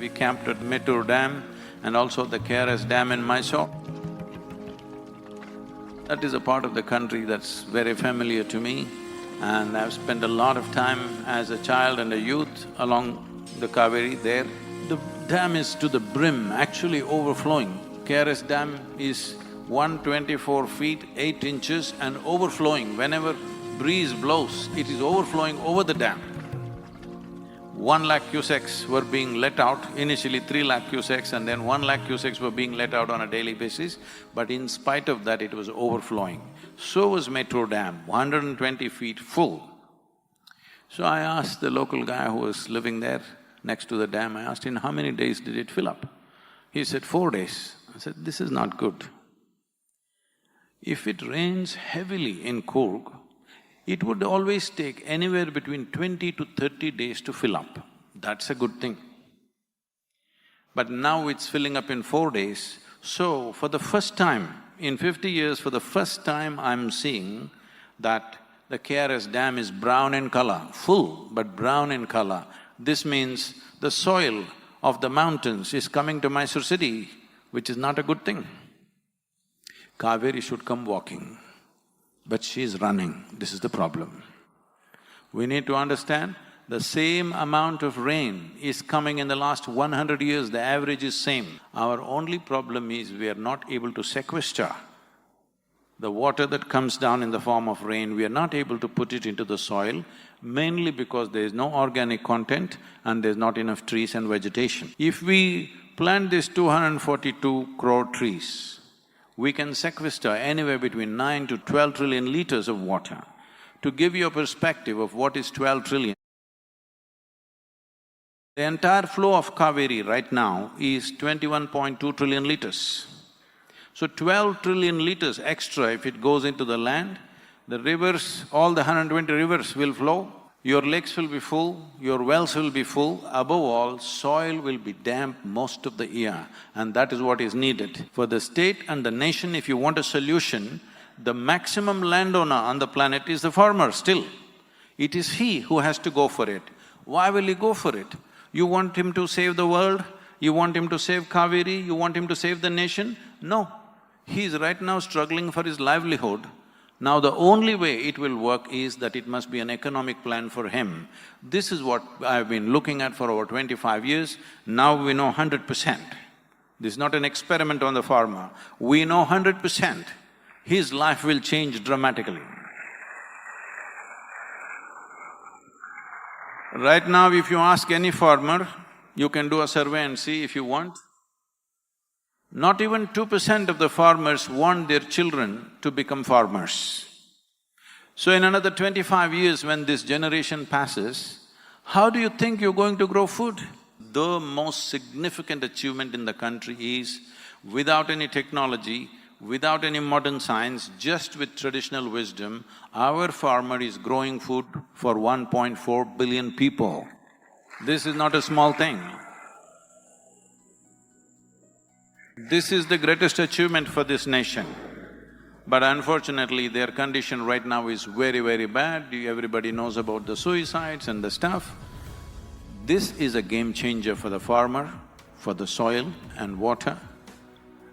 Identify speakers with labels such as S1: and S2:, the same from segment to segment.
S1: We camped at Mettur Dam and also the KRS Dam in Mysore. That is a part of the country that's very familiar to me, and I've spent a lot of time as a child and a youth along the Cauvery there. The dam is to the brim, actually overflowing. KRS Dam is 124 feet, 8 inches and overflowing. Whenever breeze blows, it is overflowing over the dam. 1 lakh cusecs were being let out, initially 3 lakh cusecs and then 1 lakh cusecs were being let out on a daily basis, but in spite of that it was overflowing. So was Mettur Dam, 120 feet full. So I asked the local guy who was living there next to the dam, I asked him, how many days did it fill up? He said, 4 days. I said, this is not good. If it rains heavily in Coorg, it would always take anywhere between 20 to 30 days to fill up. That's a good thing. But now it's filling up in 4 days, so for the first time, in 50 years, for the first time I'm seeing that the KRS Dam is brown in color, full but brown in color. This means the soil of the mountains is coming to Mysore city, which is not a good thing. Cauvery should come walking, but she is running, this is the problem. We need to understand, the same amount of rain is coming in the last 100 years, the average is same. Our only problem is we are not able to sequester the water that comes down in the form of rain, we are not able to put it into the soil, mainly because there is no organic content and there's not enough trees and vegetation. If we plant these 242 crore trees, we can sequester anywhere between 9 to 12 trillion liters of water. To give you a perspective of what is 12 trillion, the entire flow of Cauvery right now is 21.2 trillion liters. So 12 trillion liters extra if it goes into the land, the rivers, all the 120 rivers will flow, your lakes will be full, your wells will be full, above all, soil will be damp most of the year, and that is what is needed. For the state and the nation, if you want a solution, the maximum landowner on the planet is the farmer still. It is he who has to go for it. Why will he go for it? You want him to save the world? You want him to save Cauvery? You want him to save the nation? No. He is right now struggling for his livelihood. Now the only way it will work is that it must be an economic plan for him. This is what I've been looking at for over 25 years. Now we know 100%. This is not an experiment on the farmer. We know 100%. His life will change dramatically. Right now, if you ask any farmer, you can do a survey and see if you want. Not even 2% of the farmers want their children to become farmers. So in another 25 years when this generation passes, how do you think you're going to grow food? The most significant achievement in the country is, without any technology, without any modern science, just with traditional wisdom, our farmer is growing food for 1.4 billion people. This is not a small thing. This is the greatest achievement for this nation. But unfortunately, their condition right now is very, very bad. Everybody knows about the suicides and the stuff. This is a game changer for the farmer, for the soil and water,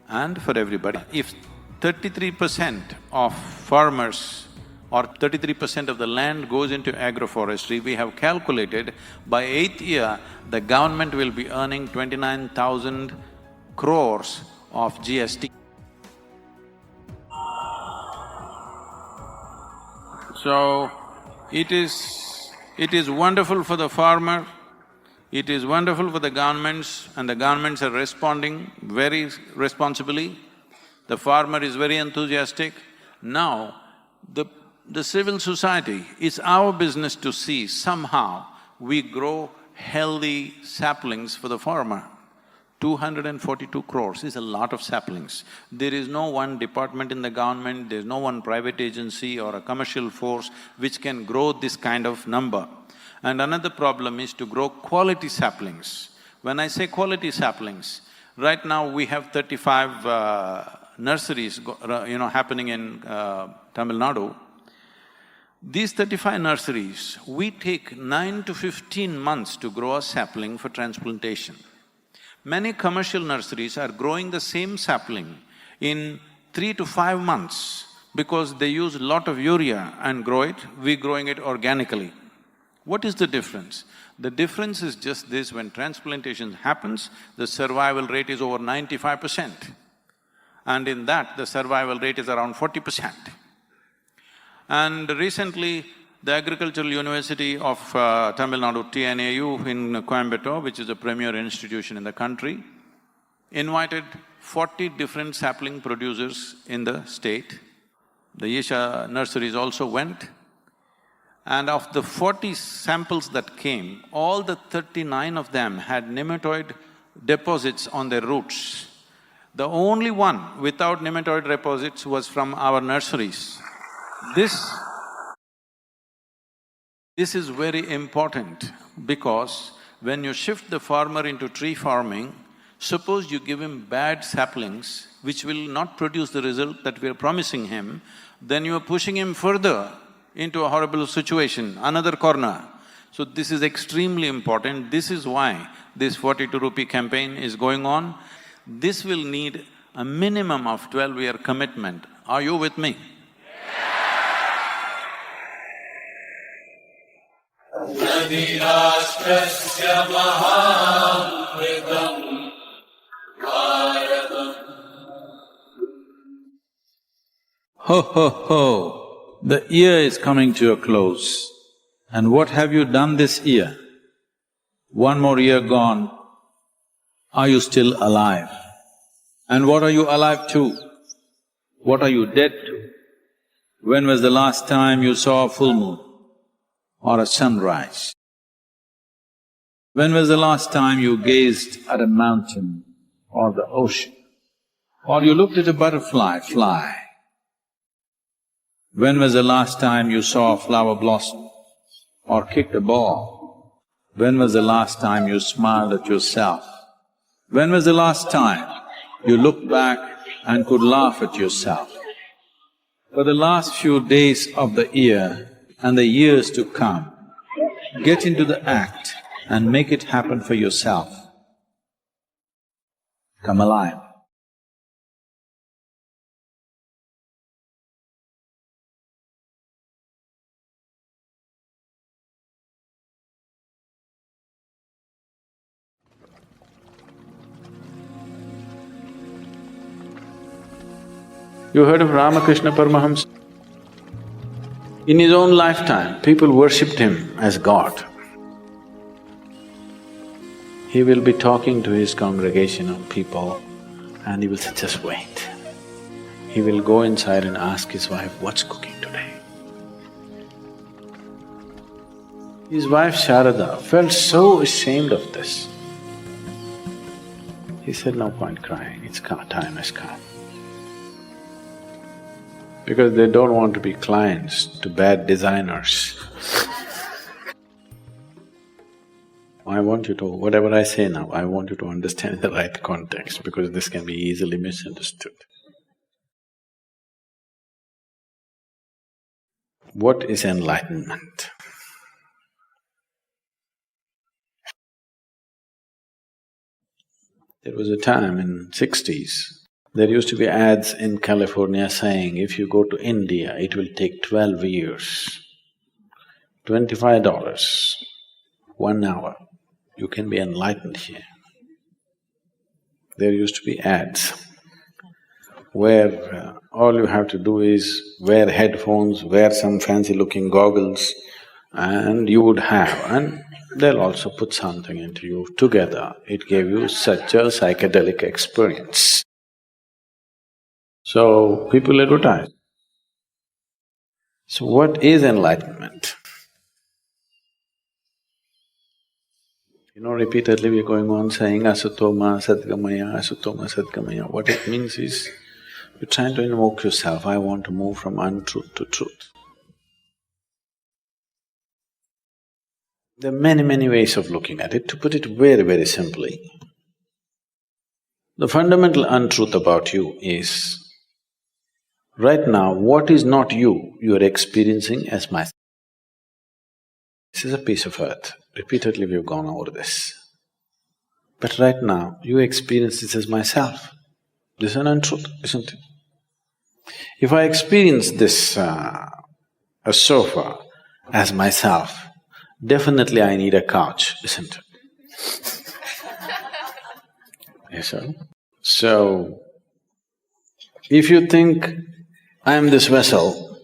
S1: and for everybody. If 33% of farmers or 33% of the land goes into agroforestry, we have calculated by 8th year, the government will be earning 29,000 crores of GST. So, it is wonderful for the farmer, it is wonderful for the governments, and the governments are responding very responsibly. The farmer is very enthusiastic. Now, the civil society, it's our business to see somehow we grow healthy saplings for the farmer. 242 crores is a lot of saplings. There is no one department in the government, there's no one private agency or a commercial force which can grow this kind of number. And another problem is to grow quality saplings. When I say quality saplings, right now we have 35 nurseries happening in Tamil Nadu. These 35 nurseries, we take 9 to 15 months to grow a sapling for transplantation. Many commercial nurseries are growing the same sapling in 3 to 5 months because they use a lot of urea and grow it, we're growing it organically. What is the difference? The difference is just this: when transplantation happens, the survival rate is over 95%. And in that, the survival rate is around 40%. And recently, the Agricultural University of Tamil Nadu, TNAU in Coimbatore, which is a premier institution in the country, invited 40 different sapling producers in the state. The Isha nurseries also went. And of the 40 samples that came, all the 39 of them had nematode deposits on their roots. The only one without nematode deposits was from our nurseries. This is very important because when you shift the farmer into tree farming, suppose you give him bad saplings which will not produce the result that we are promising him, then you are pushing him further into a horrible situation, another corner. So this is extremely important. This is why this 42 rupee campaign is going on. This will need a minimum of 12-year commitment. Are you with me? Ho, ho, ho! The year is coming to a close. And what have you done this year? One more year gone, are you still alive? And what are you alive to? What are you dead to? When was the last time you saw a full moon or a sunrise? When was the last time you gazed at a mountain or the ocean? Or you looked at a butterfly fly? When was the last time you saw a flower blossom or kicked a ball? When was the last time you smiled at yourself? When was the last time you looked back and could laugh at yourself? For the last few days of the year and the years to come, get into the act and make it happen for yourself. Come alive. You heard of Ramakrishna Paramahamsa? In his own lifetime, people worshipped him as God. He will be talking to his congregation of people and he will say, just wait. He will go inside and ask his wife, what's cooking today? His wife Sharada felt so ashamed of this. He said, no point crying, time has come. Because they don't want to be clients to bad designers. I want you to… whatever I say now, I want you to understand the right context because this can be easily misunderstood. What is enlightenment? There was a time in 60s, there used to be ads in California saying, if you go to India, it will take 12 years, $25, 1 hour, you can be enlightened here. There used to be ads where all you have to do is wear headphones, wear some fancy-looking goggles, and you would have… and they'll also put something into you. Together, it gave you such a psychedelic experience. So, people advertise. So, what is enlightenment? Repeatedly we're going on saying asatoma sadgamaya, asatoma sadgamaya. What it means is, you're trying to invoke yourself, I want to move from untruth to truth. There are many, many ways of looking at it. To put it very, very simply, the fundamental untruth about you is, right now, what is not you, you are experiencing as myself. This is a piece of earth. Repeatedly we've gone over this. But right now, you experience this as myself. This is an untruth, isn't it? If I experience this, a sofa as myself, definitely I need a couch, isn't it? Yes, sir? So, if you think, I am this vessel,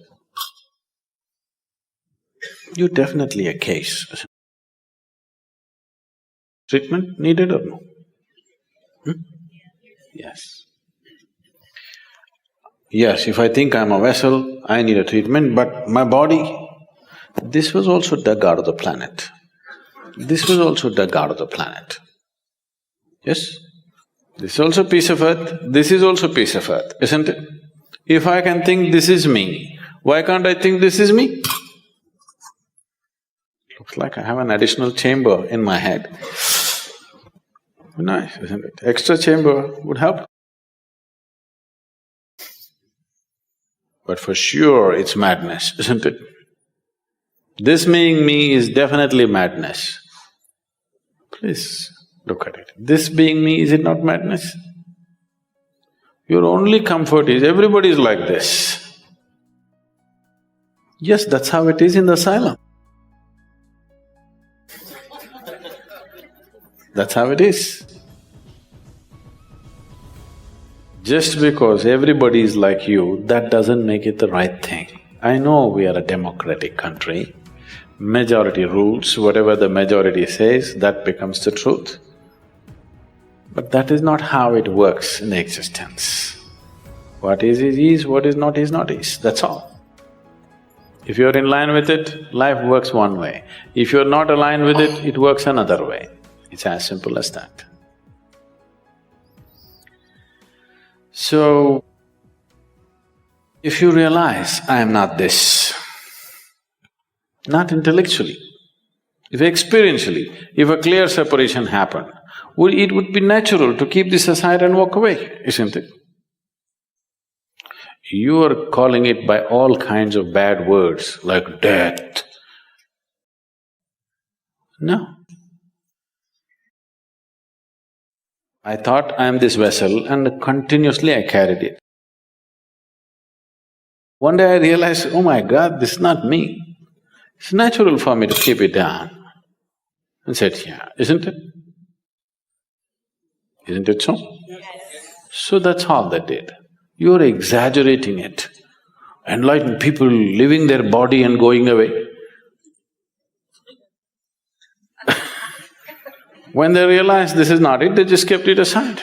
S1: you're definitely a case. Treatment needed or no? Yes. Yes, if I think I'm a vessel, I need a treatment, but my body, this was also dug out of the planet. This was also dug out of the planet. Yes? This is also piece of earth, this is also piece of earth, isn't it? If I can think this is me, why can't I think this is me? Looks like I have an additional chamber in my head. Nice, isn't it? Extra chamber would help. But for sure it's madness, isn't it? This being me is definitely madness. Please look at it. This being me, is it not madness? Your only comfort is everybody is like this. Yes, that's how it is in the asylum. That's how it is. Just because everybody is like you, that doesn't make it the right thing. I know we are a democratic country, majority rules, whatever the majority says, that becomes the truth. But that is not how it works in existence. What is, what is not, that's all. If you're in line with it, life works one way. If you're not aligned with it, it works another way. It's as simple as that. So, if you realize, I am not this, not intellectually, if experientially, if a clear separation happened, it would be natural to keep this aside and walk away, isn't it? You are calling it by all kinds of bad words like death. No. I thought I am this vessel and continuously I carried it. One day I realized, oh my God, this is not me. It's natural for me to keep it down. And said, yeah, isn't it? Isn't it so? Yes. So that's all they did. You're exaggerating it. Enlightened people leaving their body and going away. When they realized this is not it, they just kept it aside.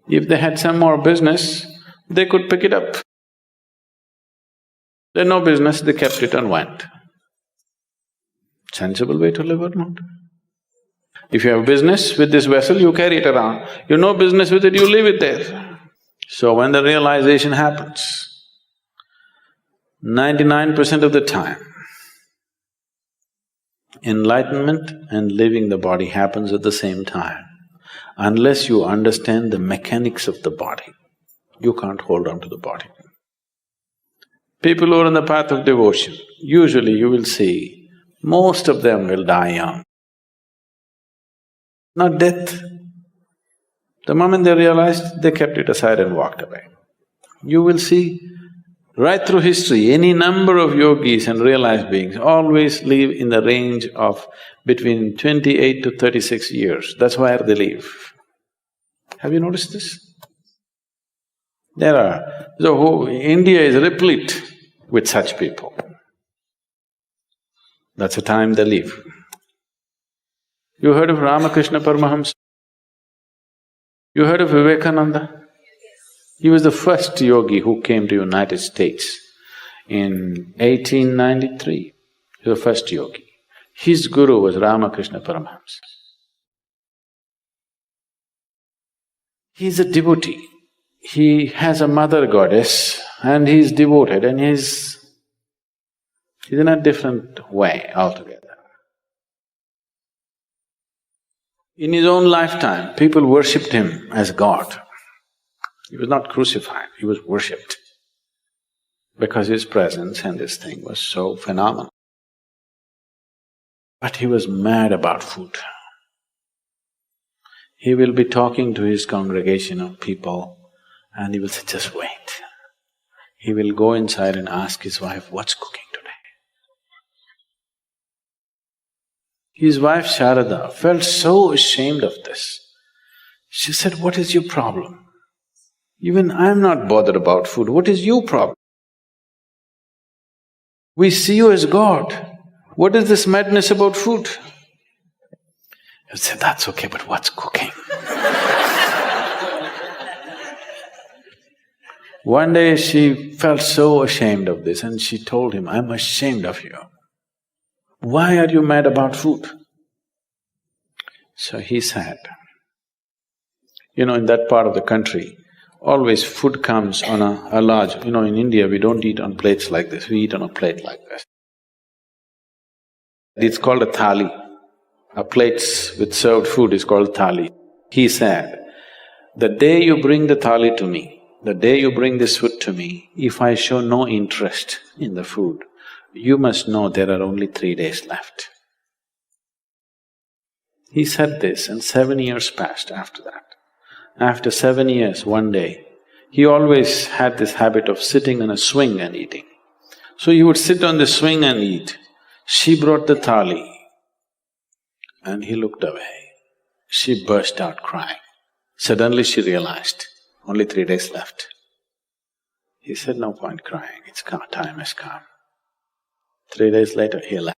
S1: If they had some more business, they could pick it up. They had no business, they kept it and went. Sensible way to live or not? If you have business with this vessel, you carry it around. You have no business with it, you leave it there. So when the realization happens, 99% of the time, enlightenment and leaving the body happens at the same time. Unless you understand the mechanics of the body, you can't hold on to the body. People who are on the path of devotion, usually you will see, most of them will die young. Not death. The moment they realized, they kept it aside and walked away. You will see, right through history, any number of yogis and realized beings always live in the range of between 28 to 36 years. That's where they live. Have you noticed this? India is replete with such people. That's the time they live. You heard of Ramakrishna Paramahamsa? You heard of Vivekananda? He was the first yogi who came to United States in 1893. He was the first yogi. His guru was Ramakrishna Paramahamsa. He is a devotee. He has a mother goddess and he is devoted and he's in a different way altogether. In his own lifetime, people worshipped him as God. He was not crucified, he was worshipped because his presence and this thing was so phenomenal. But he was mad about food. He will be talking to his congregation of people and he will say, just wait. He will go inside and ask his wife, what's cooking today? His wife Sharada felt so ashamed of this. She said, what is your problem? Even I'm not bothered about food, what is your problem? We see you as God. What is this madness about food? I said, that's okay, but what's cooking? One day she felt so ashamed of this and she told him, I'm ashamed of you. Why are you mad about food? So he said, in that part of the country, always food comes on a large… in India we don't eat on plates like this, we eat on a plate like this. It's called a thali. A plates with served food is called thali. He said, the day you bring the thali to me, the day you bring this food to me, if I show no interest in the food, you must know there are only 3 days left. He said this and 7 years passed after that. After 7 years, one day, he always had this habit of sitting on a swing and eating. So he would sit on the swing and eat. She brought the thali and he looked away. She burst out crying. Suddenly she realized, only 3 days left. He said, no point crying, it's come, time has come. 3 days later, he left.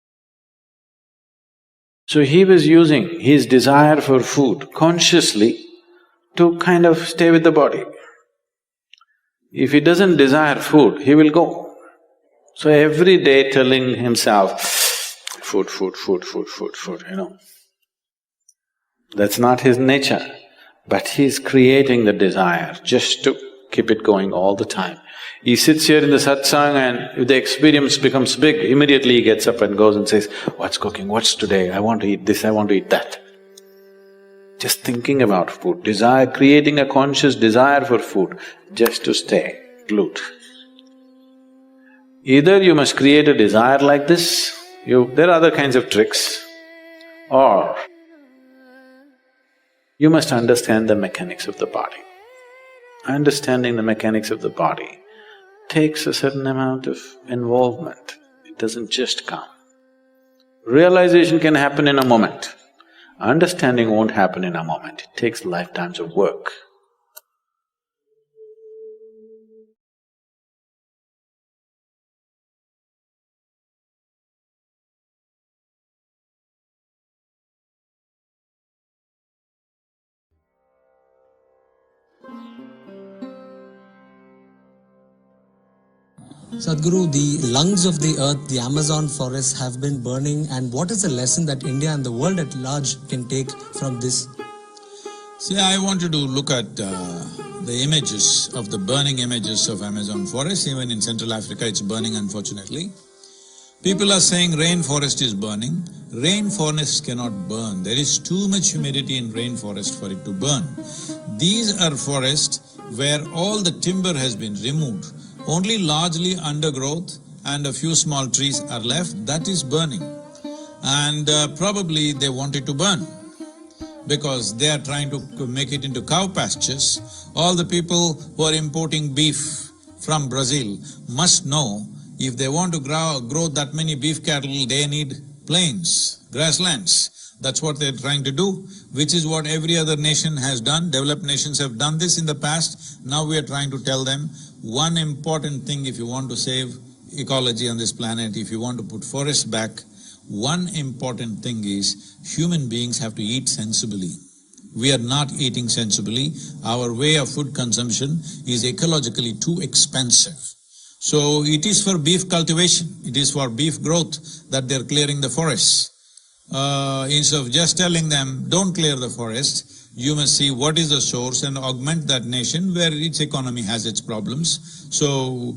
S1: So he was using his desire for food consciously to kind of stay with the body. If he doesn't desire food, he will go. So every day telling himself, food, food, food, food, food, food, That's not his nature, but he's creating the desire just to keep it going all the time. He sits here in the satsang and if the experience becomes big, immediately he gets up and goes and says, what's cooking, what's today, I want to eat this, I want to eat that. Just thinking about food, desire, creating a conscious desire for food just to stay glued. Either you must create a desire like this, there are other kinds of tricks, or you must understand the mechanics of the body. Understanding the mechanics of the body takes a certain amount of involvement, it doesn't just come. Realization can happen in a moment. Understanding won't happen in a moment, it takes lifetimes of work.
S2: Sadhguru, the lungs of the earth, the Amazon forests have been burning, and what is the lesson that India and the world at large can take from this?
S3: See, I wanted to look at the images of the burning images of Amazon forest. Even in Central Africa it's burning, unfortunately. People are saying rainforest is burning. Rainforest cannot burn. There is too much humidity in rainforest for it to burn. These are forests where all the timber has been removed. Only largely undergrowth and a few small trees are left, that is burning. And probably they want it to burn because they are trying to make it into cow pastures. All the people who are importing beef from Brazil must know if they want to grow that many beef cattle, they need plains, grasslands. That's what they're trying to do, which is what every other nation has done. Developed nations have done this in the past. Now we are trying to tell them, one important thing if you want to save ecology on this planet, if you want to put forests back, one important thing is human beings have to eat sensibly. We are not eating sensibly. Our way of food consumption is ecologically too expensive. So it is for beef cultivation, it is for beef growth that they're clearing the forests. Instead of just telling them, don't clear the forest, you must see what is the source and augment that nation where its economy has its problems. So,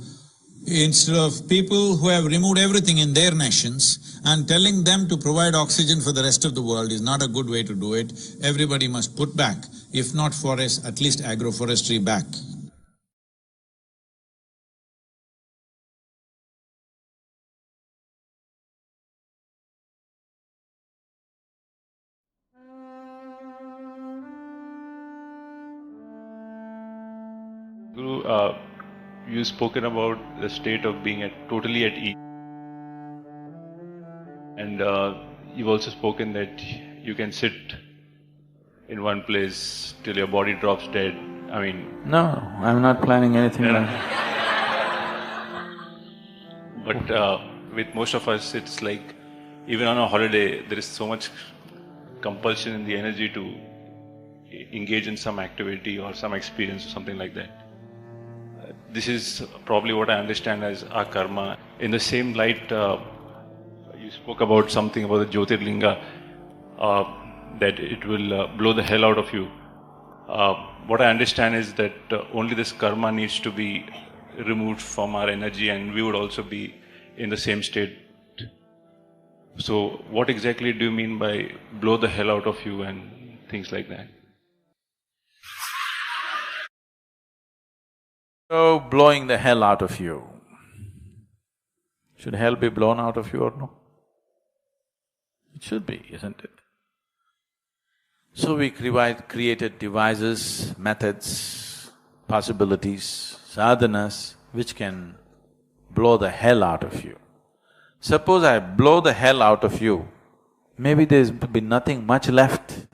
S3: instead of people who have removed everything in their nations and telling them to provide oxygen for the rest of the world is not a good way to do it. Everybody must put back, if not forests, at least agroforestry back.
S4: Guru, you've spoken about the state of being totally at ease, and you've also spoken that you can sit in one place till your body drops dead. I mean,
S1: No, I'm not planning anything like that.
S4: but with most of us, it's like even on a holiday, there is so much compulsion in the energy to engage in some activity or some experience or something like that. This is probably what I understand as our karma. In the same light, you spoke about something about the Jyotirlinga, that it will blow the hell out of you. What I understand is that only this karma needs to be removed from our energy and we would also be in the same state. So what exactly do you mean by blow the hell out of you and things like that?
S1: So, blowing the hell out of you. Should hell be blown out of you or no? It should be, isn't it? So we created devices, methods, possibilities, sadhanas, which can blow the hell out of you. Suppose I blow the hell out of you, maybe there's be nothing much left.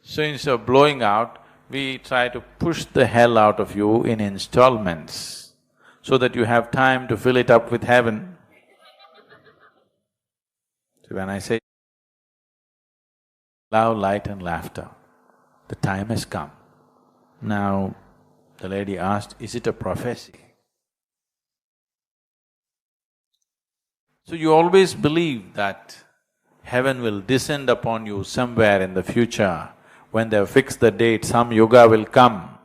S1: So instead of blowing out, we try to push the hell out of you in installments so that you have time to fill it up with heaven. So when I say love, light and laughter, the time has come. Now, the lady asked, is it a prophecy? So you always believe that heaven will descend upon you somewhere in the future. When they've fixed the date, some yuga will come.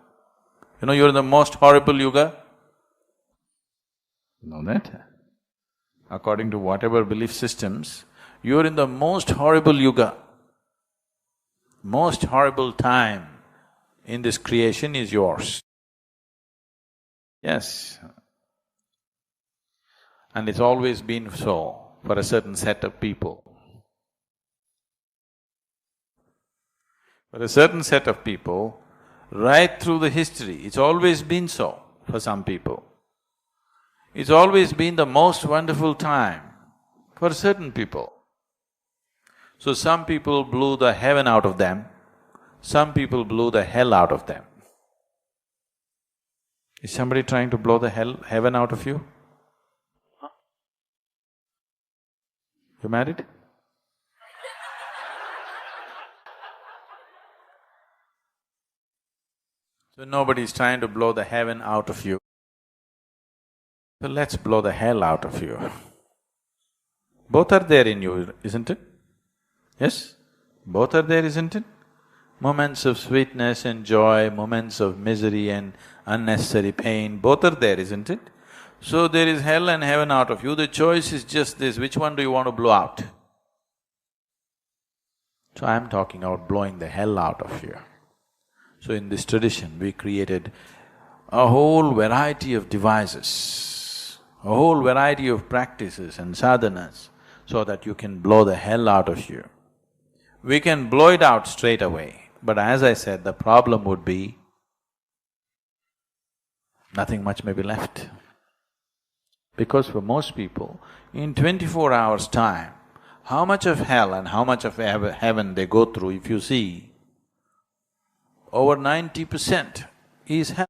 S1: You know, you're in the most horrible yuga. You know that? According to whatever belief systems, you're in the most horrible yuga. Most horrible time in this creation is yours. Yes. And it's always been so for a certain set of people. For a certain set of people, right through the history, it's always been so for some people. It's always been the most wonderful time for certain people. So some people blew the heaven out of them, some people blew the hell out of them. Is somebody trying to blow the heaven out of you? Huh? You married? So nobody is trying to blow the heaven out of you. So let's blow the hell out of you. Both are there in you, isn't it? Yes? Both are there, isn't it? Moments of sweetness and joy, moments of misery and unnecessary pain, both are there, isn't it? So there is hell and heaven out of you, the choice is just this, which one do you want to blow out? So I'm talking about blowing the hell out of you. So in this tradition, we created a whole variety of devices, a whole variety of practices and sadhanas so that you can blow the hell out of you. We can blow it out straight away, but as I said, the problem would be nothing much may be left. Because for most people, in 24 hours' time, how much of hell and how much of heaven they go through, if you see, over 90% is hell.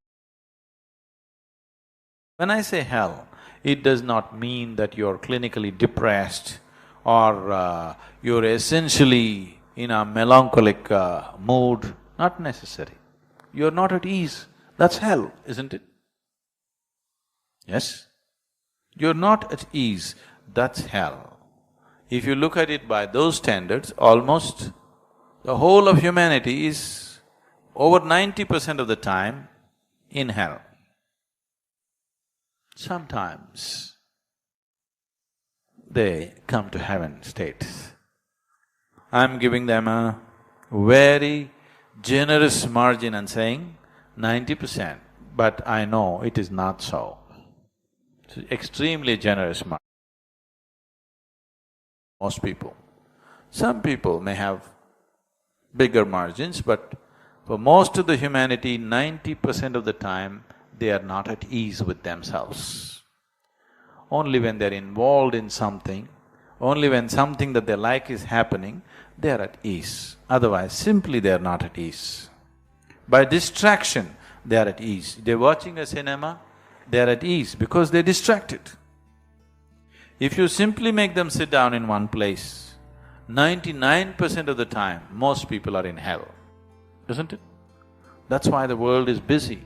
S1: When I say hell, it does not mean that you're clinically depressed or you're essentially in a melancholic mood, not necessary. You're not at ease, that's hell, isn't it? Yes? You're not at ease, that's hell. If you look at it by those standards, almost the whole of humanity is over 90% of the time in hell. Sometimes they come to heaven states. I'm giving them a very generous margin and saying 90%, but I know it is not so. It's extremely generous margin. Most people. Some people may have bigger margins, but for most of the humanity, 90% of the time, they are not at ease with themselves. Only when they're involved in something, only when something that they like is happening, they are at ease. Otherwise, simply they are not at ease. By distraction, they are at ease. They're watching a cinema, they are at ease because they're distracted. If you simply make them sit down in one place, 99% of the time, most people are in hell, isn't it? That's why the world is busy.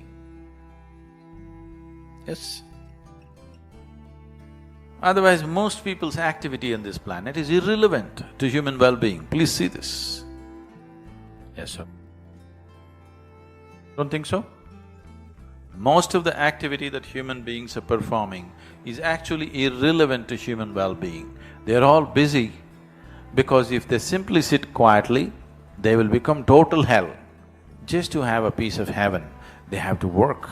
S1: Yes? Otherwise, most people's activity on this planet is irrelevant to human well-being. Please see this. Yes, sir. Don't think so? Most of the activity that human beings are performing is actually irrelevant to human well-being. They're all busy because if they simply sit quietly, they will become total hell. Just to have a piece of heaven, they have to work.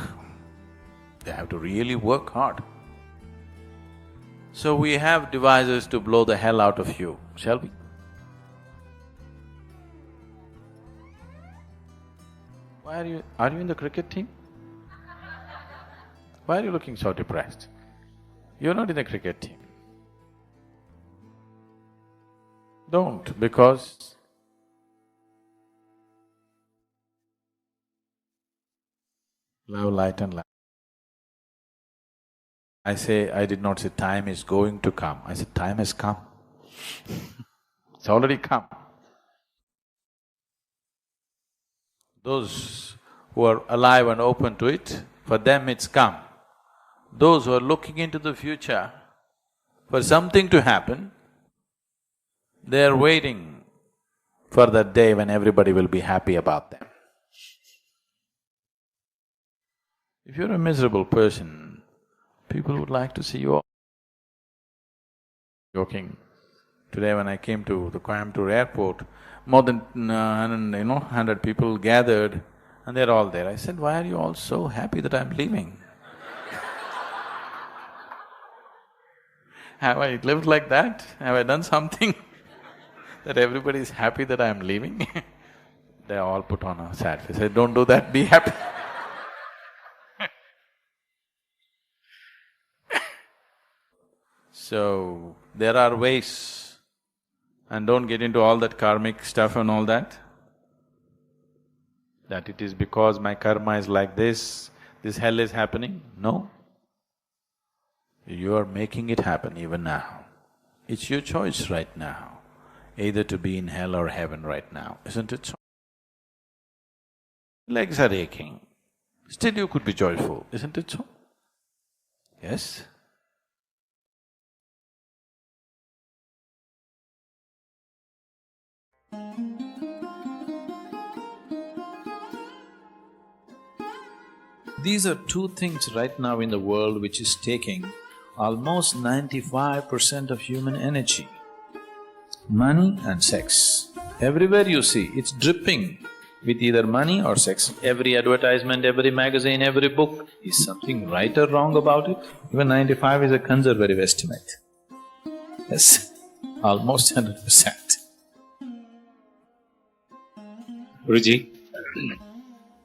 S1: They have to really work hard. So we have devices to blow the hell out of you, shall we? Why are you in the cricket team? Why are you looking so depressed? You're not in the cricket team. Don't, because love, light and light. I did not say time is going to come, I said time has come. It's already come. Those who are alive and open to it, for them it's come. Those who are looking into the future for something to happen, they are waiting for that day when everybody will be happy about them. If you're a miserable person, people would like to see you all. Joking. Today when I came to the Coimbatore airport, more than 100 people gathered and they're all there. I said, why are you all so happy that I'm leaving? Have I lived like that? Have I done something that everybody is happy that I'm leaving? They all put on a sad face. I said, don't do that, be happy. So, there are ways, and don't get into all that karmic stuff and all that it is because my karma is like this hell is happening. No. You are making it happen even now. It's your choice right now, either to be in hell or heaven right now, isn't it so? Legs are aching, still you could be joyful, isn't it so? Yes? These are two things right now in the world which is taking almost 95% of human energy. Money and sex. Everywhere you see, it's dripping with either money or sex. Every advertisement, every magazine, every book, is something right or wrong about it? Even 95 is a conservative estimate. Yes, almost 100%.
S5: Guruji,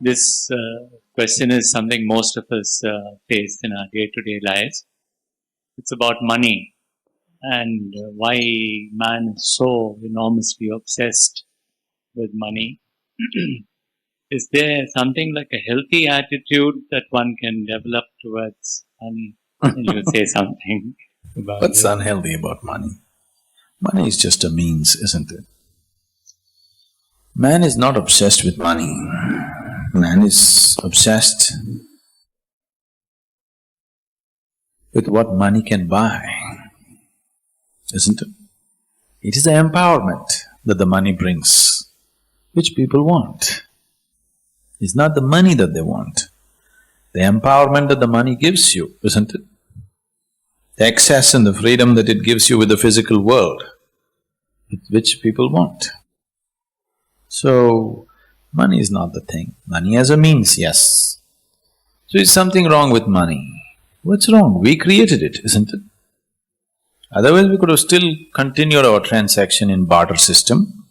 S5: this question is something most of us face in our day-to-day lives. It's about money and why man is so enormously obsessed with money. Is there something like a healthy attitude that one can develop towards money? Can you say something about
S1: What's
S5: it?
S1: unhealthy about money? Money is just a means, isn't it? Man is not obsessed with money. Man is obsessed with what money can buy, isn't it? It is the empowerment that the money brings, which people want. It's not the money that they want, the empowerment that the money gives you, isn't it? The access and the freedom that it gives you with the physical world, which people want. So, money is not the thing. Money as a means, yes. So is something wrong with money? What's wrong? We created it, isn't it? Otherwise we could have still continued our transaction in barter system.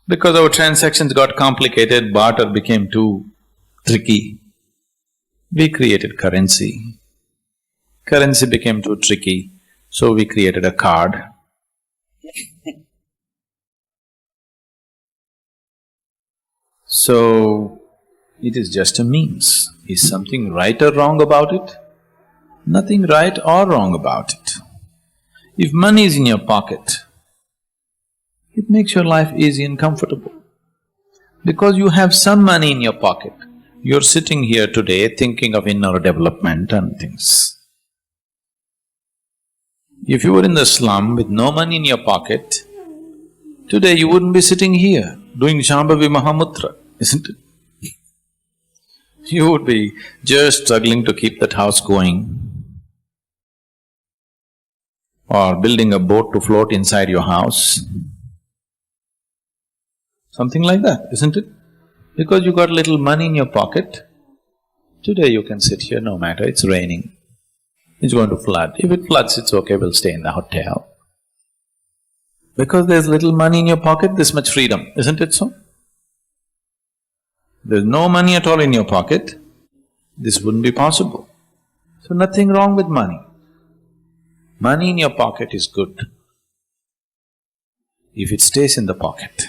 S3: Because our transactions got complicated, barter became too tricky. We created currency. Currency became too tricky, so we created a card. So, it is just a means. Is something right or wrong about it? Nothing right or wrong about it. If money is in your pocket, it makes your life easy and comfortable. Because you have some money in your pocket, you're sitting here today thinking of inner development and things. If you were in the slum with no money in your pocket, today you wouldn't be sitting here doing Shambhavi Mahamudra, isn't it? You would be just struggling to keep that house going, or building a boat to float inside your house. Something like that, isn't it? Because you got little money in your pocket, today you can sit here no matter, it's raining. It's going to flood. If it floods, it's okay, we'll stay in the hotel. Because there's little money in your pocket, this much freedom, isn't it so? There's no money at all in your pocket, this wouldn't be possible. So nothing wrong with money. Money in your pocket is good if it stays in the pocket.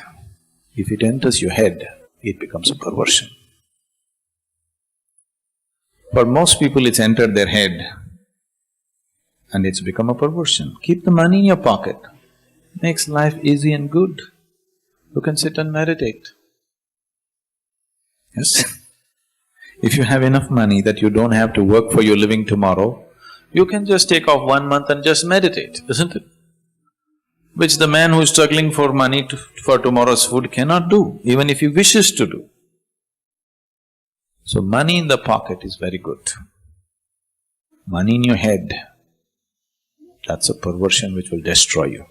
S3: If it enters your head, it becomes a perversion. For most people, it's entered their head and it's become a perversion. Keep the money in your pocket, makes life easy and good. You can sit and meditate. Yes? If you have enough money that you don't have to work for your living tomorrow, you can just take off 1 month and just meditate, isn't it? Which the man who is struggling for money for tomorrow's food cannot do, even if he wishes to do. So money in the pocket is very good. Money in your head, that's a perversion which will destroy you.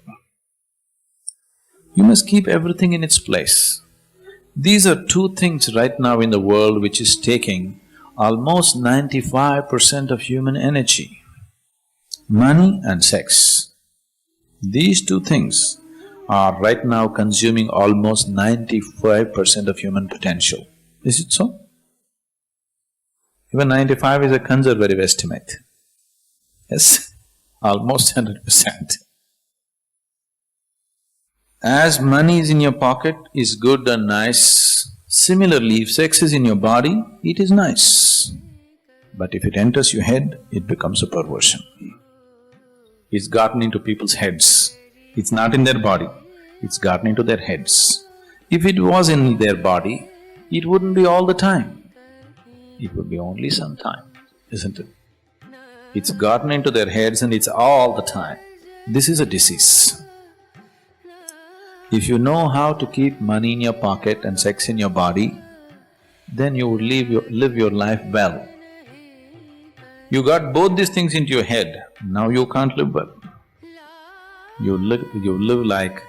S3: You must keep everything in its place. These are two things right now in the world which is taking almost 95% of human energy. Money and sex. These two things are right now consuming almost 95% of human potential. Is it so? Even 95 is a conservative estimate. Yes, almost 100%. As money is in your pocket is good and nice, similarly if sex is in your body, it is nice. But if it enters your head, it becomes a perversion. It's gotten into people's heads. It's not in their body, it's gotten into their heads. If it was in their body, it wouldn't be all the time. It would be only sometime, isn't it? It's gotten into their heads and it's all the time. This is a disease. If you know how to keep money in your pocket and sex in your body, then you would live your life well. You got both these things into your head, now you can't live well. You live like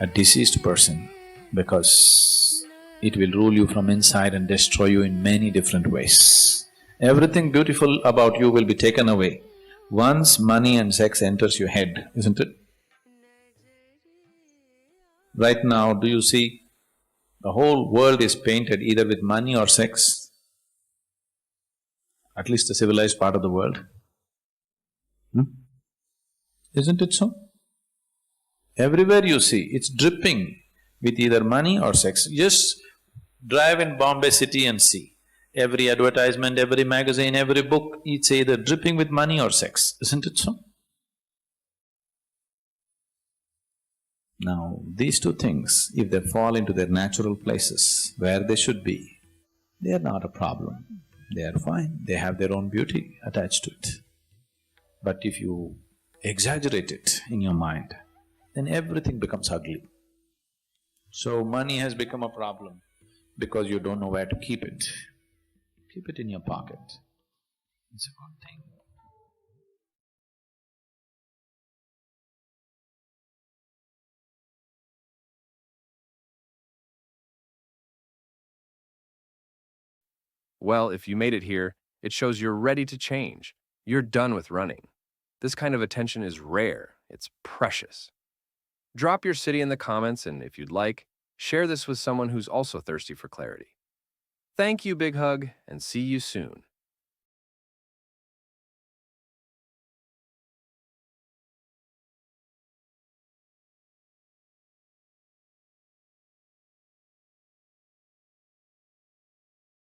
S3: a diseased person because it will rule you from inside and destroy you in many different ways. Everything beautiful about you will be taken away once money and sex enters your head, isn't it? Right now, do you see the whole world is painted either with money or sex? At least the civilized part of the world. Isn't it so? Everywhere you see, it's dripping with either money or sex. Just drive in Bombay city and see. Every advertisement, every magazine, every book, it's either dripping with money or sex, isn't it so? Now, these two things, if they fall into their natural places, where they should be, they are not a problem. They are fine, they have their own beauty attached to it. But if you exaggerate it in your mind, then everything becomes ugly. So money has become a problem because you don't know where to keep it. Keep it in your pocket. It's a good thing.
S6: Well, if you made it here, it shows you're ready to change. You're done with running. This kind of attention is rare. It's precious. Drop your city in the comments, and if you'd like, Share this with someone who's also thirsty for clarity. Thank you, Big Hug, and see you soon.